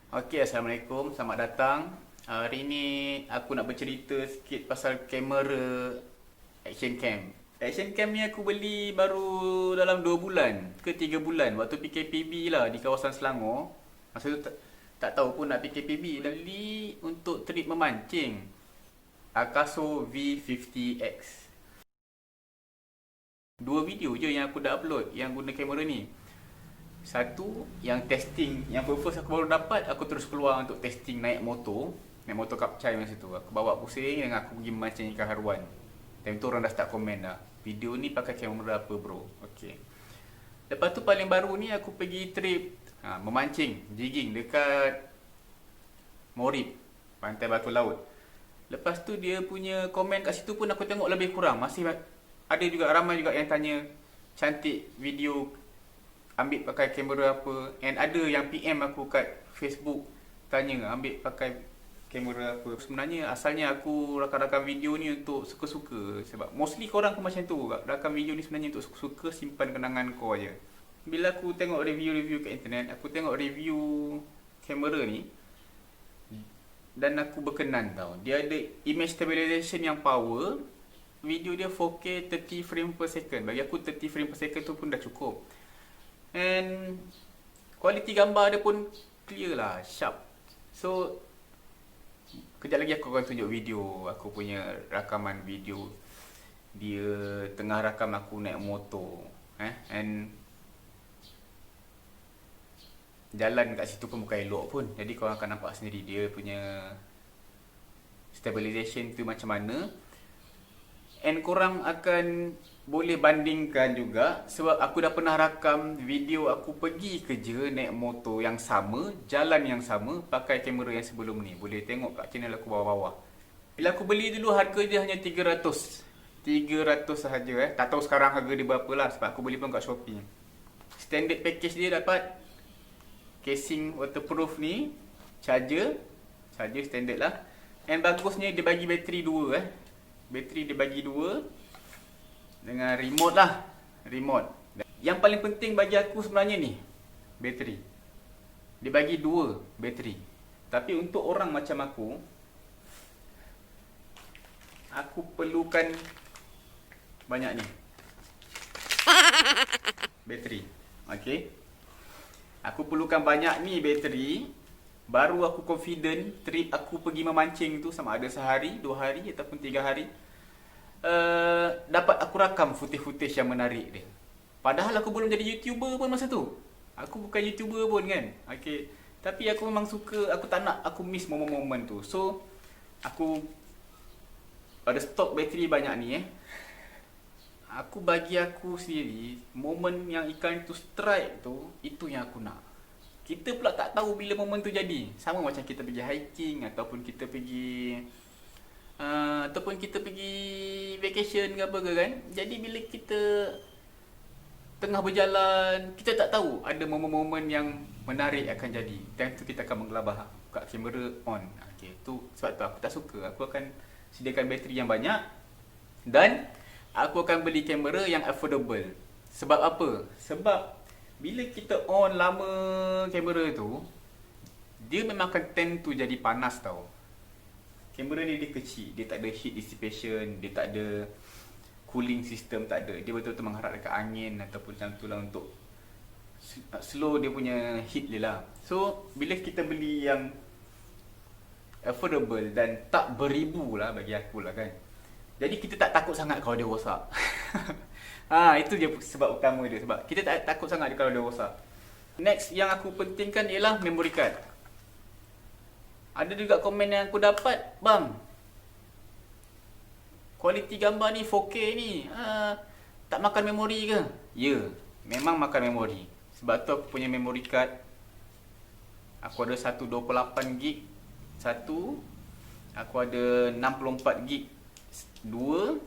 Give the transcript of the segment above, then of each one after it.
Okey, Assalamualaikum. Selamat datang. Hari ni aku nak bercerita sikit pasal kamera Action Cam. Action Cam ni aku beli baru dalam 2 bulan ke 3 bulan waktu PKPB lah di kawasan Selangor. Masa tu tak tahu pun nak PKPB. Beli untuk trip memancing. Akaso V50X. Dua video je yang aku dah upload yang guna kamera ni. Satu yang testing, yang first aku baru dapat, aku terus keluar untuk testing naik motor kapcai masa tu. Aku bawa pusing dan aku pergi memancing ikan haruan. Time tu orang dah start komen dah, video ni pakai kamera apa bro? Okay. Lepas tu paling baru ni aku pergi trip memancing, jigging dekat Morib, Pantai Batu Laut. Lepas tu dia punya komen kat situ pun aku tengok lebih kurang masih ada juga, ramai juga yang tanya cantik video ambil pakai kamera apa, and ada yang PM aku kat Facebook tanya ambil pakai kamera apa. Sebenarnya asalnya aku rakam-rakam video ni untuk suka-suka, sebab mostly korang pun macam tu, rakam video ni sebenarnya untuk suka-suka, simpan kenangan kau aje. Bila aku tengok review-review kat internet, aku tengok review kamera ni dan aku berkenan tau. Dia ada image stabilization yang power. Video dia 4K 30 frame per second. Bagi aku 30 frame per second tu pun dah cukup. And kualiti gambar dia pun clear lah, sharp. So kejap lagi aku akan tunjuk video, aku punya rakaman video dia tengah rakam aku naik motor, and jalan kat situ pun bukan elok pun. Jadi korang akan nampak sendiri dia punya stabilization tu macam mana. And korang akan boleh bandingkan juga, sebab aku dah pernah rakam video aku pergi kerja naik motor yang sama, jalan yang sama, pakai kamera yang sebelum ni. Boleh tengok kat channel aku bawah-bawah. Bila aku beli dulu harga dia hanya 300 sahaja. Tak tahu sekarang harga dia berapa lah, sebab aku beli pun kat Shopee. Standard package dia dapat casing waterproof ni, charger standard lah. And bagusnya dia bagi bateri 2 bateri dia bagi 2 dengan remote lah, remote. Yang paling penting bagi aku sebenarnya ni bateri. Dia bagi 2 bateri. Tapi untuk orang macam aku perlukan banyak ni bateri. Okey. Aku perlukan banyak ni bateri, baru aku confident trip aku pergi memancing tu, sama ada sehari, 2 hari ataupun 3 hari, dapat aku rakam footage-footage yang menarik dia. Padahal aku belum jadi YouTuber pun masa tu. Aku bukan YouTuber pun kan. Okay. Tapi aku memang suka, aku tak nak aku miss momen-momen tu. So aku ada stok bateri banyak ni Aku bagi aku sendiri, momen yang ikan tu strike tu, itu yang aku nak. Kita pula tak tahu bila momen tu jadi. Sama macam kita pergi hiking ataupun kita pergi vacation ke apa ke kan. Jadi bila kita tengah berjalan, kita tak tahu ada momen-momen yang menarik akan jadi. Time tu kita akan menggelabah, buka kamera on. Okay, tu sebab tu aku tak suka. Aku akan sediakan bateri yang banyak dan aku akan beli kamera yang affordable. Sebab apa? Sebab bila kita on lama kamera tu, dia memang akan tend to jadi panas tau. Kamera ni dia kecil, dia tak ada heat dissipation, dia tak ada cooling system, tak ada. Dia betul-betul mengharap dekat angin ataupun macam tu lah untuk slow dia punya heat dia lah. So bila kita beli yang affordable dan tak beribu lah bagi aku lah kan, jadi kita tak takut sangat kalau dia rosak. Itu je sebab utama dia, sebab kita tak takut sangat kalau dia rosak. Next yang aku pentingkan ialah memory card. Ada juga komen yang aku dapat, bang, kualiti gambar ni 4K ni tak makan memori ke? Ya, memang makan memori. Sebab tu aku punya memory card, aku ada satu 28GB, satu aku ada 64GB 2,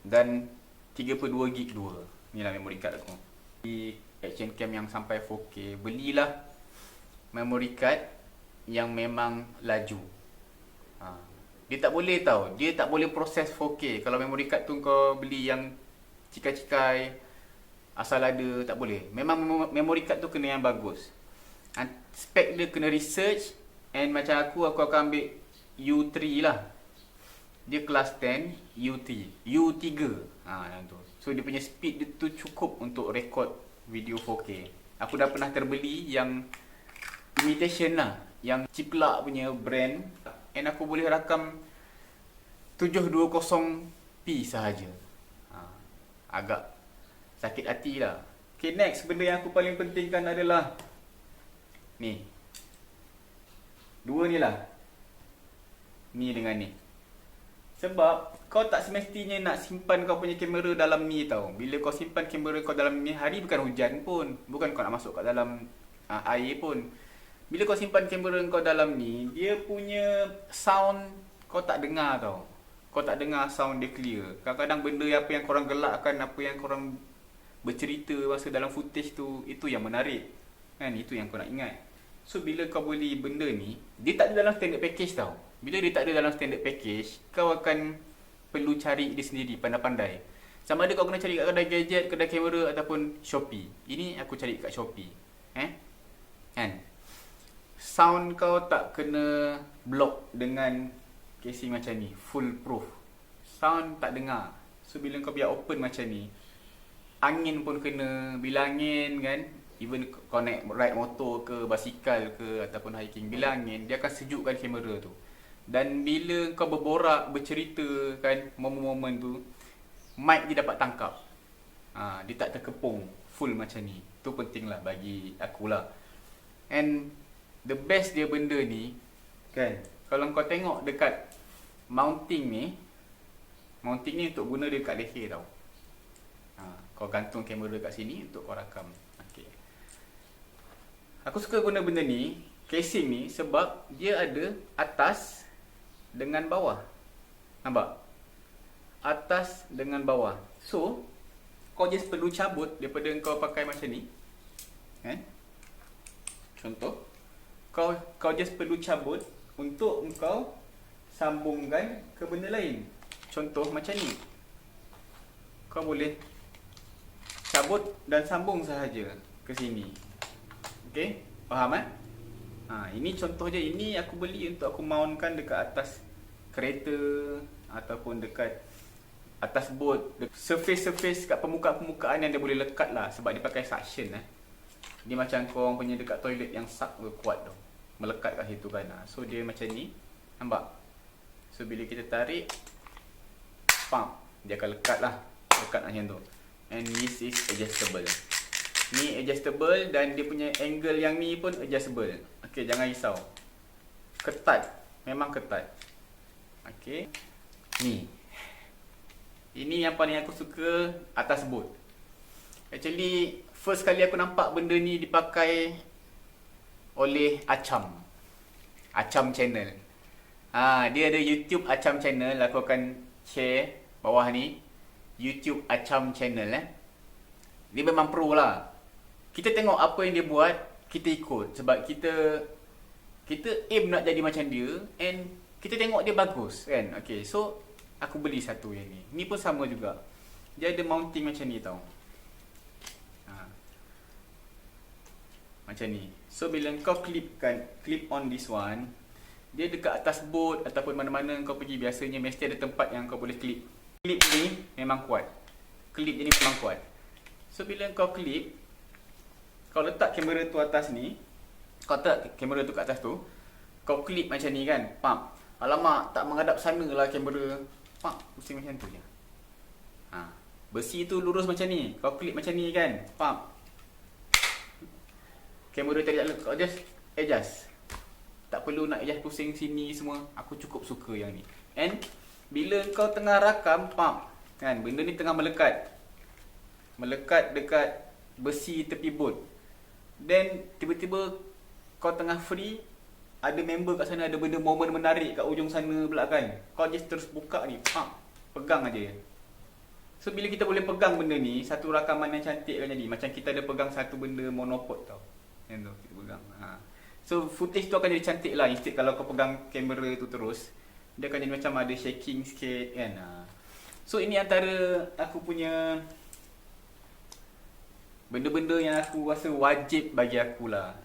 dan 32GB 2. Inilah memory card aku. Di action cam yang sampai 4K, belilah memory card yang memang laju. Dia tak boleh tau, dia tak boleh proses 4K. Kalau memory card tu kau beli yang cikai-cikai asal ada, tak boleh. Memang memory card tu kena yang bagus. Spek dia kena research. And macam aku akan ambil U3 lah. Dia kelas 10 U3 yang tu. So dia punya speed dia tu cukup untuk record video 4K. Aku dah pernah terbeli yang imitation lah, yang ciplak punya brand, and aku boleh rakam 720p sahaja. Agak sakit hati lah. Okay, next benda yang aku paling pentingkan adalah ni. Dua ni lah. Ni dengan ni. Sebab kau tak semestinya nak simpan kau punya kamera dalam ni tau. Bila kau simpan kamera kau dalam ni, hari bukan hujan pun, bukan kau nak masuk kat dalam air pun. Bila kau simpan kamera kau dalam ni, dia punya sound kau tak dengar tau. Kau tak dengar sound dia clear. Kadang-kadang benda apa yang korang gelakkan, apa yang korang bercerita masa dalam footage tu, itu yang menarik. Kan, itu yang kau nak ingat. So bila kau beli benda ni, dia tak ada dalam standard package tau. Bila dia tak ada dalam standard package, kau akan perlu cari dia sendiri, pandai-pandai. Sama ada kau kena cari kat kedai gadget, kedai kamera ataupun Shopee. Ini aku cari kat Shopee. Kan? Sound kau tak kena block dengan casing macam ni, full proof. Sound tak dengar. So bila kau biar open macam ni, angin pun kena. Bila angin kan, even kau naik ride motor ke, basikal ke ataupun hiking, bila angin dia akan sejukkan kamera tu. Dan bila kau berborak, bercerita kan, momen-momen tu, mic dia dapat tangkap. Dia tak terkepung full macam ni. Tu penting lah bagi akulah. And the best dia benda ni kan, kalau kau tengok dekat mounting ni untuk guna dia kat leher tau. Kau gantung kamera kat sini untuk kau rakam. Okay. Aku suka guna benda ni, casing ni, sebab dia ada atas dengan bawah. Nampak? Atas dengan bawah. So kau just perlu cabut daripada kau pakai macam ni. Contoh, kau just perlu cabut untuk kau sambungkan ke benda lain. Contoh macam ni. Kau boleh cabut dan sambung sahaja ke sini. Okay? Faham ini contoh je. Ini aku beli untuk aku mountkan dekat atas kereta ataupun dekat atas boat, surface-surface kat permukaan-permukaan yang dia boleh lekat lah. Sebab dia pakai suction Dia macam korang punya dekat toilet yang suck kuat tu, melekat kat situ kan. So dia macam ni. Nampak? So bila kita tarik, pump, dia akan lekat lah. Lekat macam tu. And this is adjustable. Ni adjustable dan dia punya angle yang ni pun adjustable. Okay, jangan risau. Ketat. Memang ketat. Okay. Ni. Ini yang paling aku suka atas boat. Actually, first kali aku nampak benda ni dipakai oleh Acham. Acham Channel. Dia ada YouTube Acham Channel. Aku akan share bawah ni. YouTube Acham Channel. Dia memang pro lah. Kita tengok apa yang dia buat, kita ikut. Sebab kita aim nak jadi macam dia. And kita tengok dia bagus kan. Okay, so aku beli satu yang ni. Ni pun sama juga. Dia ada mounting macam ni tau. Macam ni. So bila kau clip on this one, dia dekat atas boat ataupun mana-mana kau pergi, biasanya mesti ada tempat yang kau boleh clip. Clip ni memang kuat. Clip ni memang kuat. So bila kau clip, kau letak kamera tu atas ni, kau letak kamera tu kat atas tu, kau clip macam ni kan. Pam. Alamak, tak menghadap sana lah kamera. Pam, pusing macam tu je. Besi tu lurus macam ni. Kau clip macam ni kan. Pam. Kamera tadi tak, kau just adjust. Tak perlu nak adjust pusing sini semua. Aku cukup suka yang ni. And bila kau tengah rakam, pam, kan, benda ni tengah melekat. Melekat dekat besi tepi boat. Then tiba-tiba kau tengah free, ada member kat sana, ada benda momen menarik kat ujung sana pula kan. Kau just terus buka ni, pam, pegang aja. So bila kita boleh pegang benda ni, satu rakaman yang cantik akan jadi. Macam kita ada pegang satu benda monopod tau. Yang tu kita pegang. So footage tu akan jadi cantik lah. Instead kalau kau pegang kamera tu terus, dia akan jadi macam ada shaking sikit kan. So ini antara aku punya benda-benda yang aku rasa wajib bagi aku lah.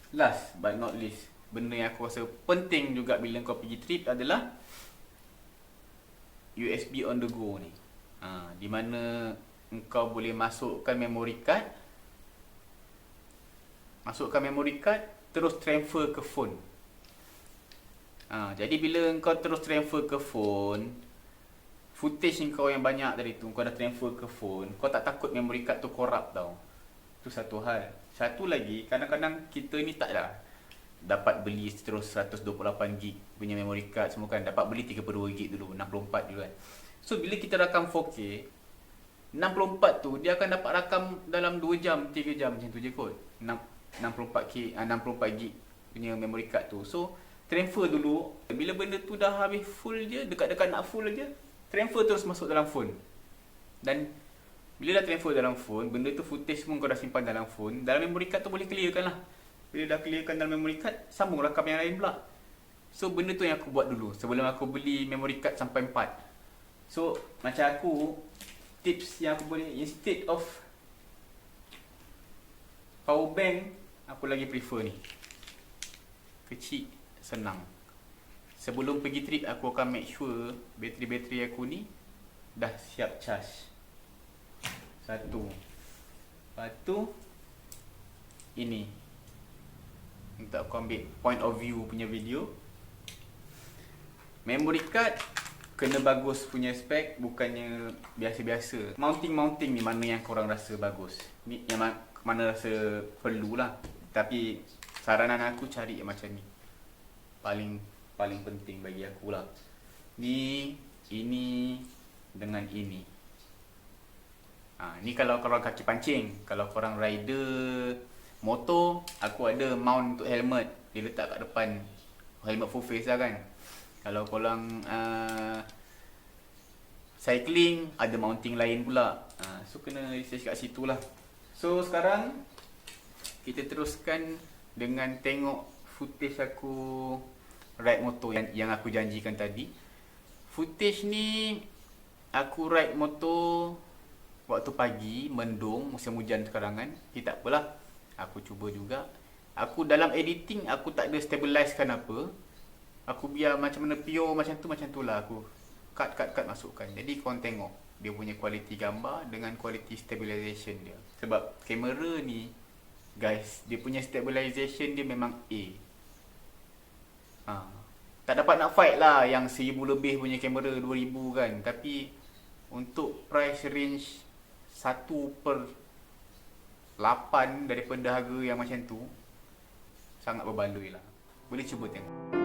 Last but not least, benda yang aku rasa penting juga bila kau pergi trip adalah USB on the go ni. Di mana engkau boleh masukkan memory card, terus transfer ke phone. Jadi bila engkau terus transfer ke phone, footage kau yang banyak tadi tu kau dah transfer ke phone, kau tak takut memory card tu corrupt tau. Tu satu hal. Satu lagi, kadang-kadang kita ni tak dah dapat beli terus 128GB punya memory card semua kan. Dapat beli 32GB dulu, 64 dulu kan. So bila kita rakam 4K, 64 tu dia akan dapat rakam dalam 2 jam, 3 jam macam tu je kot. 64GB punya memory card tu. So transfer dulu. Bila benda tu dah habis full je, dekat-dekat nak full je, transfer terus masuk dalam phone. Dan bila dah transfer dalam phone, benda tu footage semua kau dah simpan dalam phone, dalam memory card tu boleh clearkan lah. Bila dah clearkan dalam memory card, sambung rakam yang lain pula. So benda tu yang aku buat dulu sebelum aku beli memory card sampai 4. So macam aku, tips yang aku boleh, instead of power bank, aku lagi prefer ni. Kecil, senang. Sebelum pergi trip, aku akan make sure bateri-bateri aku ni dah siap charge. Satu. Lepas tu, ini untuk aku ambil point of view punya video. Memory card kena bagus punya spek, bukannya biasa-biasa. Mounting ni mana yang korang rasa bagus, ni yang mana rasa perlu lah. Tapi saranan aku cari yang macam ni, paling penting bagi aku lah. Ni, ini dengan ini. Ni kalau korang kaki pancing. Kalau korang rider motor, aku ada mount untuk helmet, dia letak kat depan, helmet full face lah kan. Kalau korang cycling, ada mounting lain pula. So kena research kat situ lah. So sekarang kita teruskan dengan tengok footage aku ride motor yang aku janjikan tadi. Footage ni aku ride motor waktu pagi, mendung, musim hujan sekarang kan. Tak apalah, aku cuba juga. Aku dalam editing, aku tak ada stabilizekan apa. Aku biar macam mana pure macam tu lah. Aku cut masukkan. Jadi korang tengok dia punya kualiti gambar dengan kualiti stabilization dia. Sebab kamera ni guys, dia punya stabilization dia memang A. Tak dapat nak fight lah yang 1000 lebih punya kamera, 2000 kan. Tapi untuk price range 1/8 daripada harga yang macam tu, sangat berbaloi lah. Boleh cuba tengok.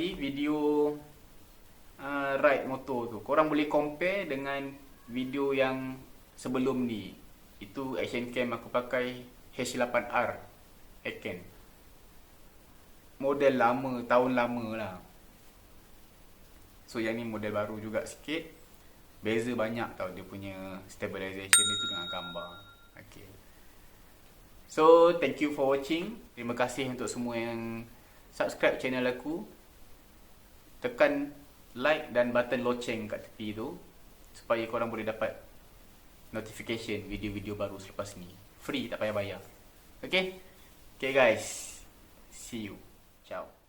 tadi video ride motor tu. Korang boleh compare dengan video yang sebelum ni. Itu action cam aku pakai H8R Aken. Model lama, tahun lama lah. So yang ni model baru juga sikit. Beza banyak tau dia punya stabilization itu dengan gambar. Okay. So thank you for watching. Terima kasih untuk semua yang subscribe channel aku. Tekan like dan button loceng kat tepi tu supaya korang boleh dapat notification video-video baru selepas ni. Free, tak payah bayar. Okay? Okay guys. See you. Ciao.